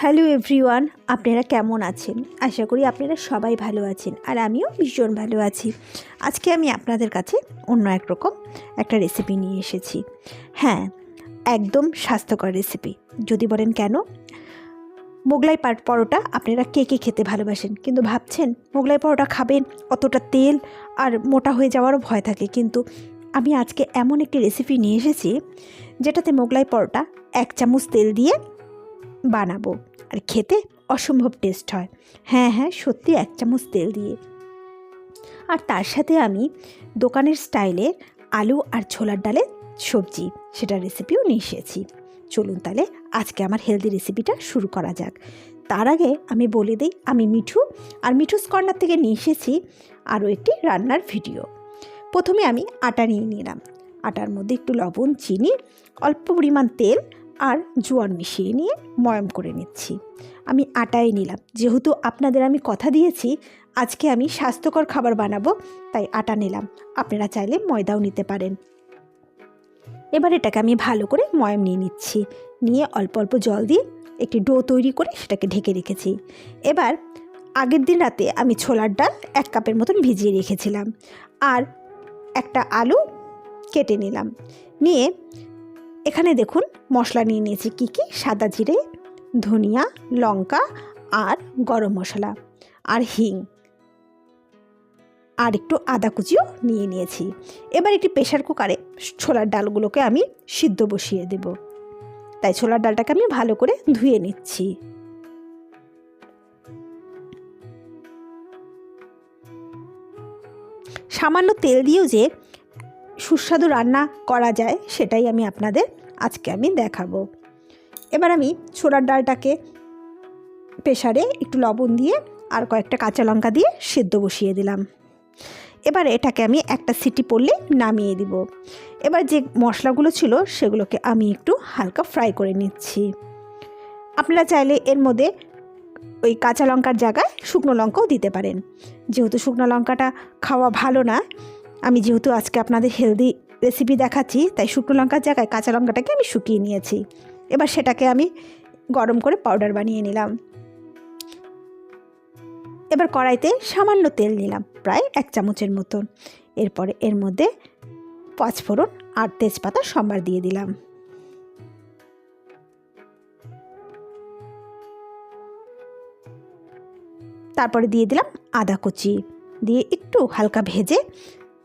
Hello everyone, আপনারা কেমন আছেন? আশা করি আপনারা সবাই ভালো আছেন আর আমিও ভীষণ ভালো আছি। আজকে আমি আপনাদের কাছে অন্য একরকম একটা রেসিপি নিয়ে এসেছি। হ্যাঁ, একদম স্বাস্থ্যকর রেসিপি। যদি বলেন কেন? মোগলাই পরোটা আপনারা কে কে খেতে ভালোবাসেন, কিন্তু ভাবছেন মোগলাই পরোটা খাবেন, অতটা তেল আর মোটা হয়ে যাওয়ারও ভয় থাকে। কিন্তু আমি আজকে এমন একটি রেসিপি নিয়ে এসেছি যেটাতে মোগলাই পরোটা 1 চামচ তেল দিয়ে বানাবো আর খেতে অসম্ভব টেস্ট হয়। হ্যাঁ, সত্যি 1 চামচ তেল দিয়ে। আর তার সাথে আমি দোকানের স্টাইলের আলু আর ছোলার ডালের সবজি, সেটার রেসিপিও নিয়ে এসেছি। চলুন তাহলে আজকে আমার হেলদি রেসিপিটা শুরু করা যাক। তার আগে আমি বলে দিই, আমি মিঠু আর মিঠুস কর্নার থেকে নিয়ে এসেছি আরও একটি রান্নার ভিডিও। প্রথমে আমি আটা নিয়ে নিলাম। আটার মধ্যে একটু লবণ, চিনি, অল্প পরিমাণ তেল আর জোয়ান মিশিয়ে নিয়ে ময়ম করে নিচ্ছি। আমি আটাই নিলাম, যেহেতু আপনাদের আমি কথা দিয়েছি আজকে আমি স্বাস্থ্যকর খাবার বানাবো, তাই আটা নিলাম। আপনারা চাইলে ময়দাও নিতে পারেন। এবার এটাকে আমি ভালো করে ময়ম নিয়ে নিচ্ছি। নিয়ে অল্প অল্প জল দিয়ে একটি ডো তৈরি করে সেটাকে ঢেকে রেখেছি। এবার আগের দিন রাতে আমি ছোলার ডাল 1 কাপের মতন ভিজিয়ে রেখেছিলাম আর একটা আলু কেটে নিলাম। নিয়ে এখানে দেখুন মশলা নিয়ে নিয়েছি কী কী: সাদা জিরে, ধনিয়া, লঙ্কা আর গরম মশলা আর হিং আর একটু আদা কুচিও নিয়ে নিয়েছি। এবার একটি প্রেশার কুকারে ছোলার ডালগুলোকে আমি সিদ্ধ বসিয়ে দেব। তাই ছোলার ডালটাকে আমি ভালো করে ধুয়ে নিচ্ছি। সামান্য তেল দিয়েও যে সুস্বাদু রান্না করা যায় সেটাই আমি আপনাদের আজকে দেখাবো। এবার আমি ছোলার ডালটাকে প্রেসারে একটু লবণ দিয়ে আর কয়েকটা কাঁচা লঙ্কা দিয়ে সিদ্ধ বসিয়ে দিলাম। এবার এটাকে আমি একটা সিটি পড়লে নামিয়ে দিব। এবার যে মশলাগুলো ছিল সেগুলোকে আমি একটু হালকা ফ্রাই করে নিচ্ছি। আপনারা চাইলে এর মধ্যে ওই কাঁচা লঙ্কার জায়গায় শুকনো লঙ্কাও দিতে পারেন। যেহেতু শুকনো লঙ্কাটা খাওয়া ভালো না, আমি যেহেতু আজকে আপনাদের হেলদি রেসিপি দেখাচ্ছি, তাই শুকনো লঙ্কার জায়গায় কাঁচা লঙ্কাটাকে আমি শুকিয়ে নিয়েছি। এবার সেটাকে আমি গরম করে পাউডার বানিয়ে নিলাম। এবার কড়াইতে সামান্য তেল নিলাম, প্রায় 1 চামচের মতন। এরপরে এর মধ্যে 5 ফোড়ন আর তেজপাতা সম্বার দিয়ে দিলাম। তারপরে দিয়ে দিলাম আদা কুচি, দিয়ে একটু হালকা ভেজে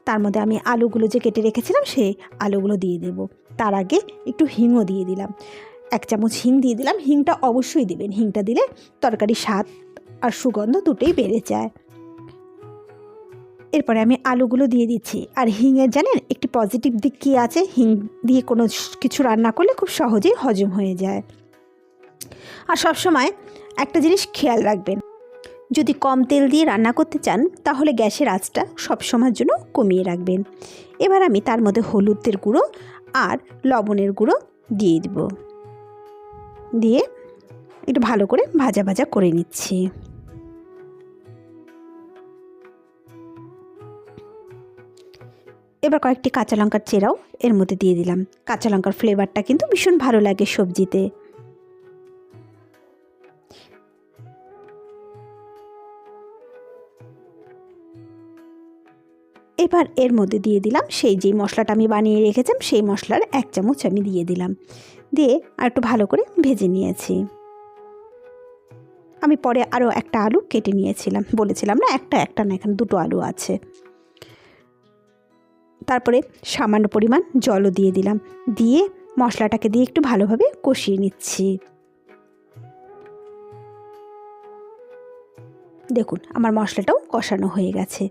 তার মধ্যে আমি আলুগুলো যে কেটে রেখেছিলাম সেই আলুগুলো দিয়ে দেব। তার আগে একটু হিংও দিয়ে দিলাম, 1 চামচ হিং দিয়ে দিলাম। হিংটা অবশ্যই দেবেন, হিংটা দিলে তরকারি স্বাদ আর সুগন্ধ দুটোই বেড়ে যায়। এরপরে আমি আলুগুলো দিয়ে দিচ্ছি। আর হিংয়ের জানেন একটি পজিটিভ দিক কী আছে? হিং দিয়ে কোনো কিছু রান্না করলে খুব সহজেই হজম হয়ে যায়। আর সবসময় একটা জিনিস খেয়াল রাখবেন, যদি কম তেল দিয়ে রান্না করতে চান তাহলে গ্যাসের আঁচটা সবসময়ের জন্য কমিয়ে রাখবেন। এবার আমি তার মধ্যে হলুদের গুঁড়ো আর লবণের গুঁড়ো দিয়ে দেব। দিয়ে একটু ভালো করে ভাজা ভাজা করে নিচ্ছি। এবার কয়েকটি কাঁচা লঙ্কার চেরাও এর মধ্যে দিয়ে দিলাম। কাঁচা লঙ্কার ফ্লেভারটা কিন্তু ভীষণ ভালো লাগে সবজিতে। এবার এর মধ্যে দিয়ে দিলাম সেই যে মশলাটা আমি বানিয়ে রেখেছিলাম, সেই মশলার 1 চামচ আমি দিয়ে দিলাম। দিয়ে আর একটু ভালো করে ভেজে নিয়েছি। আমি পরে আরও একটা আলু কেটে নিয়েছিলাম, বলেছিলাম না একটা না, এখানে 2টো আলু আছে। তারপরে সামান্য পরিমাণ জলও দিয়ে দিলাম। দিয়ে মশলাটাকে দিয়ে একটু ভালোভাবে কষিয়ে নিচ্ছি। দেখুন আমার মশলাটাও কষানো হয়ে গেছে।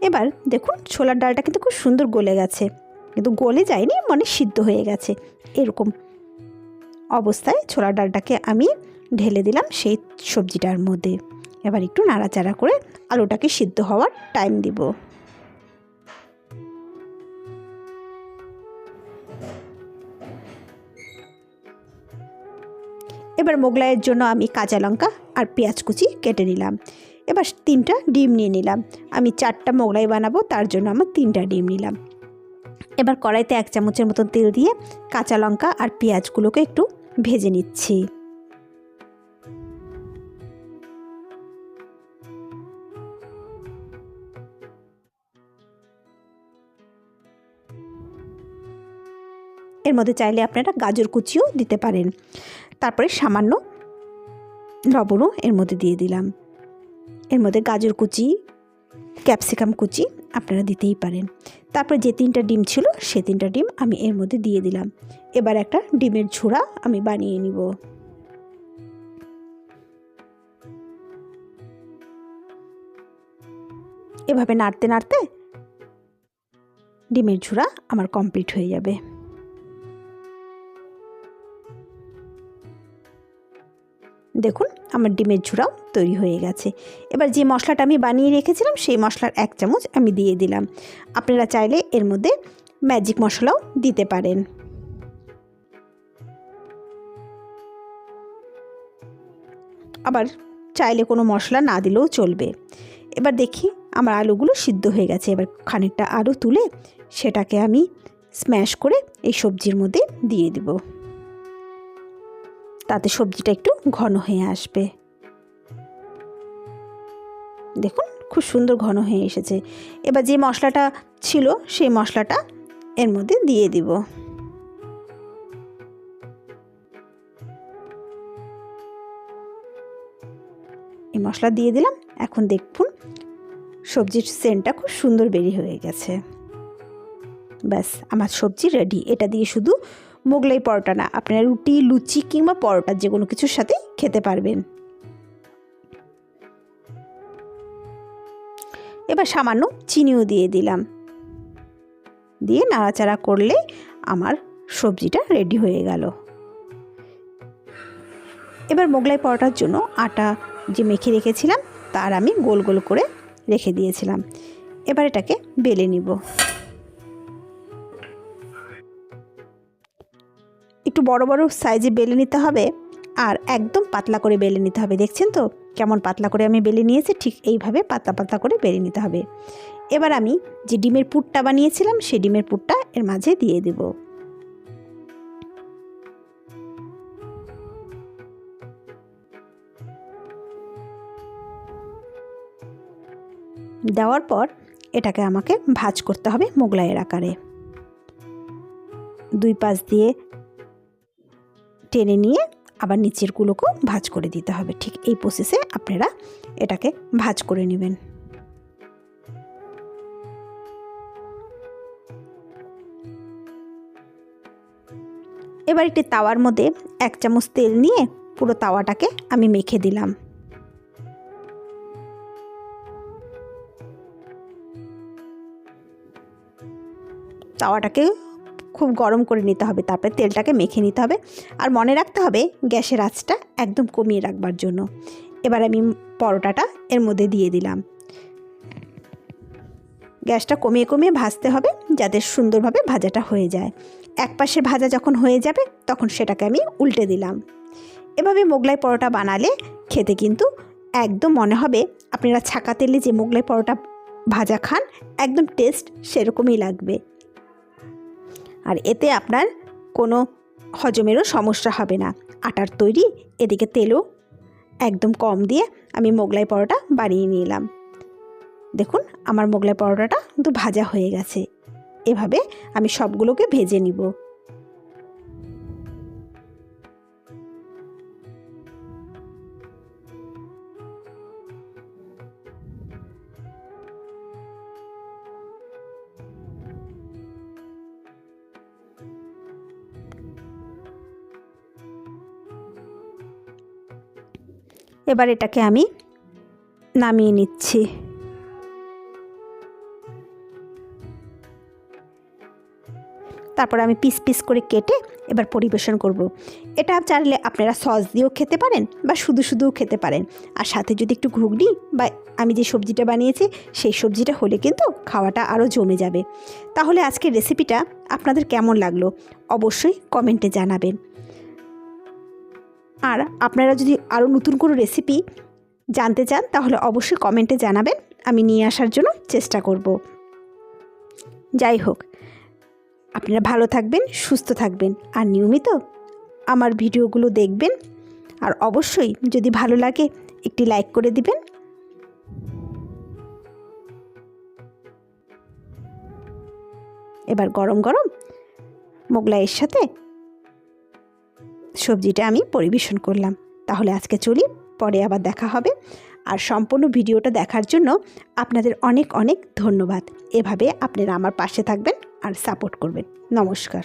এবার দেখুন ছোলার ডালটা কিন্তু খুব সুন্দর গলে গেছে, কিন্তু গলে যায়নি, মানে সিদ্ধ হয়ে গেছে। এরকম অবস্থায় ছোলার ডালটাকে আমি ঢেলে দিলাম সেই সবজিটার মধ্যে। এবার একটু নাড়াচাড়া করে আলুটাকে সিদ্ধ হওয়ার টাইম দিব। এবার মোগলাইয়ের জন্য আমি কাঁচা লঙ্কা আর পেঁয়াজ কুচি কেটে নিলাম। এবার 3টা ডিম নিয়ে নিলাম। আমি 4টা মোগলাই বানাবো, তার জন্য আমার 3টা ডিম নিলাম। এবার কড়াইতে 1 চামচের মতন তেল দিয়ে কাঁচা লঙ্কা আর পেঁয়াজগুলোকে একটু ভেজে নিচ্ছি। এর মধ্যে চাইলে আপনারা গাজর কুচিও দিতে পারেন। তারপরে সামান্য লবণও এর মধ্যে দিয়ে দিলাম। এর মধ্যে গাজর কুচি, ক্যাপসিকাম কুচি আপনারা দিতেই পারেন। তারপর যে 3টা ডিম ছিল সে 3টা ডিম আমি এর মধ্যে দিয়ে দিলাম। এবার একটা ডিমের ঝুড়া আমি বানিয়ে নিব। এভাবে নাড়তে নাড়তে ডিমের ঝুড়া আমার কমপ্লিট হয়ে যাবে। দেখুন আমার ডিমের ঝুড়াও তৈরি হয়ে গেছে। এবার যে মশলাটা আমি বানিয়ে রেখেছিলাম সেই মশলার 1 চামচ আমি দিয়ে দিলাম। আপনারা চাইলে এর মধ্যে ম্যাজিক মশলাও দিতে পারেন। আবার চাইলে কোনো মশলা না দিলেও চলবে। এবার দেখি আমার আলুগুলো সিদ্ধ হয়ে গেছে। এবার খানিকটা আলু তুলে সেটাকে আমি স্ম্যাশ করে এই সবজির মধ্যে দিয়ে দিব। তাতে সবজিটা একটু ঘন হয়ে আসবে। দেখুন খুব সুন্দর ঘন হয়ে এসেছে। এবার যে মশলাটা ছিল সেই মশলাটা এর মধ্যে দিয়ে দিব। এই মশলা দিয়ে দিলাম। এখন দেখুন সবজির সেন্টটা খুব সুন্দর বেরিয়ে হয়ে গেছে। ব্যাস আমার সবজি রেডি। এটা দিয়ে শুধু মোগলাই পরোটা না, আপনারা রুটি, লুচি কিংবা পরোটা যে কোনো কিছুর সাথে খেতে পারবেন। এবার সামান্য চিনিও দিয়ে দিলাম। দিয়ে নাড়াচাড়া করলে আমার সবজিটা রেডি হয়ে গেল। এবার মোগলাই পরোটার জন্য আটা যে মেখে রেখেছিলাম তার আমি গোল গোল করে রেখে দিয়েছিলাম। এবার এটাকে বেলে নিব। একটু বড় বড় সাইজে বেলে নিতে হবে আর একদম পাতলা করে বেলে নিতে হবে। দেখছেন তো কেমন পাতলা করে আমি বেলে নিয়েছি, ঠিক এইভাবে পাতলা পাতলা করে বেলে নিতে হবে। এবার আমি যে ডিমের পুরটা বানিয়েছিলাম সেই ডিমের পুরটা এর মাঝে দিয়ে দেব। দেওয়ার পর এটাকে আমাকে ভাঁজ করতে হবে মোগলাইয়ের আকারে। 2 পাশ দিয়ে টেনে নিয়ে আবার নিচের গুলোকেও ভাঁজ করে দিতে হবে। ঠিক এই প্রসেসে আপনারা এটাকে ভাঁজ করে নেবেন। এবার একটি তাওয়ার মধ্যে 1 চামচ তেল নিয়ে পুরো তাওয়াটাকে আমি মেখে দিলাম। তাওয়াটাকে খুব গরম করে নিতে হবে, তারপরে তেলটাকে মেখে নিতে হবে। আর মনে রাখতে হবে গ্যাসের আঁচটা একদম কমিয়ে রাখবার জন্য। এবার আমি পরোটাটা এর মধ্যে দিয়ে দিলাম। গ্যাসটা কমিয়ে কমিয়ে ভাজতে হবে যাতে সুন্দরভাবে ভাজাটা হয়ে যায়। এক পাশে ভাজা যখন হয়ে যাবে তখন সেটাকে আমি উল্টে দিলাম। এভাবে মোগলাই পরোটা বানালে খেতে কিন্তু একদম মনে হবে আপনারা ছাকা তেলে যে মোগলাই পরোটা ভাজা খান একদম টেস্ট সেরকমই লাগবে। আর এতে আপনার কোনো হজমেরও সমস্যা হবে না। আটার তৈরি, এদিকে তেলও একদম কম দিয়ে আমি মোগলাই পরোটা বানিয়ে নিলাম। দেখুন আমার মোগলাই পরোটাটা কিন্তু ভাজা হয়ে গেছে। এভাবে আমি সবগুলোকে ভেজে নিব। এবার এটাকে আমি নামিয়ে নিচ্ছি। তারপর আমি পিস পিস করে কেটে এবার পরিবেশন করব। এটা চাইলে আপনারা সস দিয়েও খেতে পারেন বা শুধু শুধুও খেতে পারেন। আর সাথে যদি একটু ঘুগনি বা আমি যে সবজিটা বানিয়েছি সেই সবজিটা হলে কিন্তু খাওয়াটা আরও জমে যাবে। তাহলে আজকের রেসিপিটা আপনাদের কেমন লাগলো অবশ্যই কমেন্টে জানাবেন। আর আপনারা যদি আরও নতুন কোনো রেসিপি জানতে চান তাহলে অবশ্যই কমেন্টে জানাবেন, আমি নিয়ে আসার জন্য চেষ্টা করব। যাই হোক, আপনারা ভালো থাকবেন, সুস্থ থাকবেন আর নিয়মিত আমার ভিডিওগুলো দেখবেন। আর অবশ্যই যদি ভালো লাগে একটি লাইক করে দিবেন। এবার গরম গরম মোগলাইয়ের সাথে সবজিটা আমি পরিবেশন করলাম। তাহলে আজকে চলি, পরে আবার দেখা হবে। আর সম্পূর্ণ ভিডিওটা দেখার জন্য আপনাদের অনেক অনেক ধন্যবাদ। এভাবে আপনারা আমার পাশে থাকবেন আর সাপোর্ট করবেন। নমস্কার।